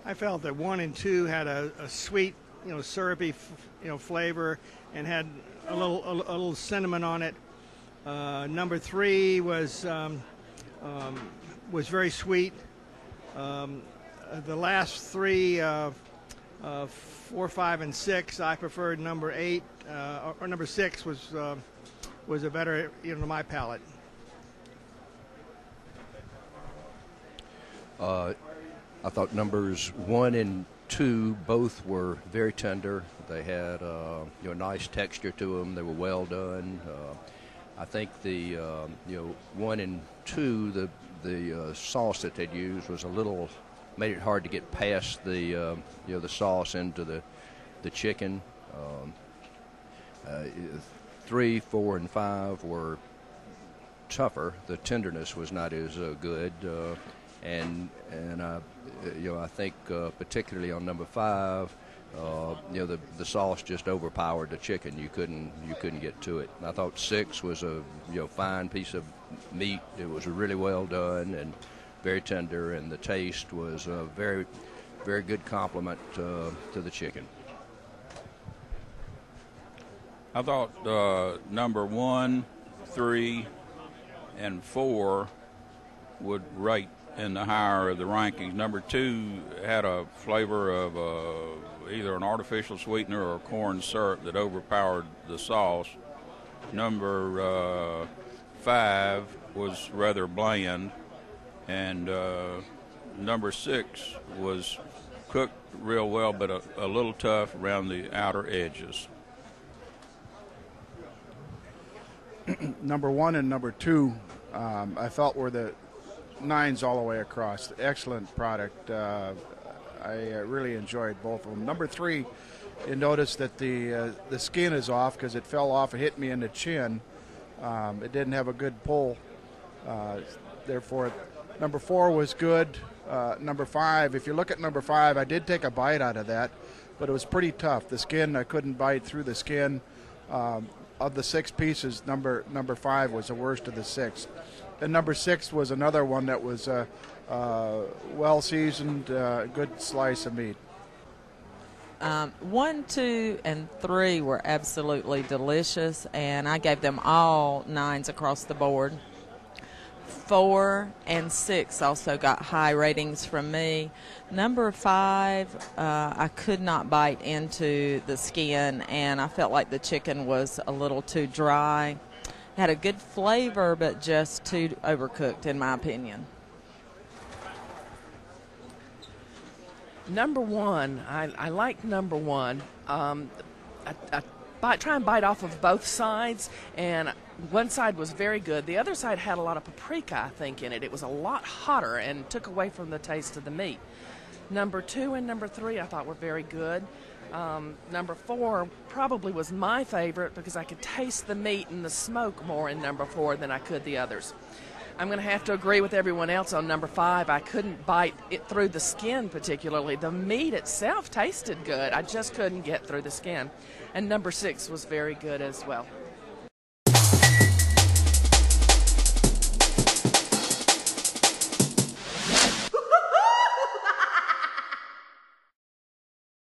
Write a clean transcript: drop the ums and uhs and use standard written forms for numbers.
I felt that 1 and 2 had a sweet, syrupy, flavor, and had a little cinnamon on it. Number 3 was very sweet. The last 3, 4, 5, and 6, I preferred number 8 or number 6 was a better, to my palate. I thought numbers 1 and 2 both were very tender. They had a nice texture to them. They were well done. I think the 1 and 2, the sauce that they'd used was made it hard to get past the the sauce into the chicken. 3, 4, and 5 were tougher. The tenderness was not as good, and I think particularly on number 5, the sauce just overpowered the chicken. You couldn't get to it. And I thought 6 was a fine piece of meat. It was really well done and very tender, and the taste was a very, very good compliment to the chicken. I thought number 1, 3, and 4 would rate in the higher of the rankings. Number 2 had a flavor of either an artificial sweetener or corn syrup that overpowered the sauce. Number 5 was rather bland, and number 6 was cooked real well, but a little tough around the outer edges. Number 1 and number 2, I felt were the 9s all the way across. Excellent product. I really enjoyed both of them. Number 3, you notice that the skin is off because it fell off and hit me in the chin. It didn't have a good pull. Therefore, number 4 was good. Number 5, if you look at number 5, I did take a bite out of that, but it was pretty tough. The skin, I couldn't bite through the skin. Of the 6 pieces, number 5 was the worst of the 6. And number 6 was another one that was well seasoned, good slice of meat. 1, 2, and 3 were absolutely delicious, and I gave them all 9s across the board. 4 and 6 also got high ratings from me. Number 5, I could not bite into the skin, and I felt like the chicken was a little too dry. It had a good flavor, but just too overcooked, in my opinion. Number 1, I like number 1. I try and bite off of both sides, and one side was very good. The other side had a lot of paprika, I think, in it. It was a lot hotter and took away from the taste of the meat. Number 2 and number 3 I thought were very good. Number 4 probably was my favorite because I could taste the meat and the smoke more in number 4 than I could the others. I'm going to have to agree with everyone else on number 5. I couldn't bite it through the skin particularly. The meat itself tasted good. I just couldn't get through the skin. And number 6 was very good as well.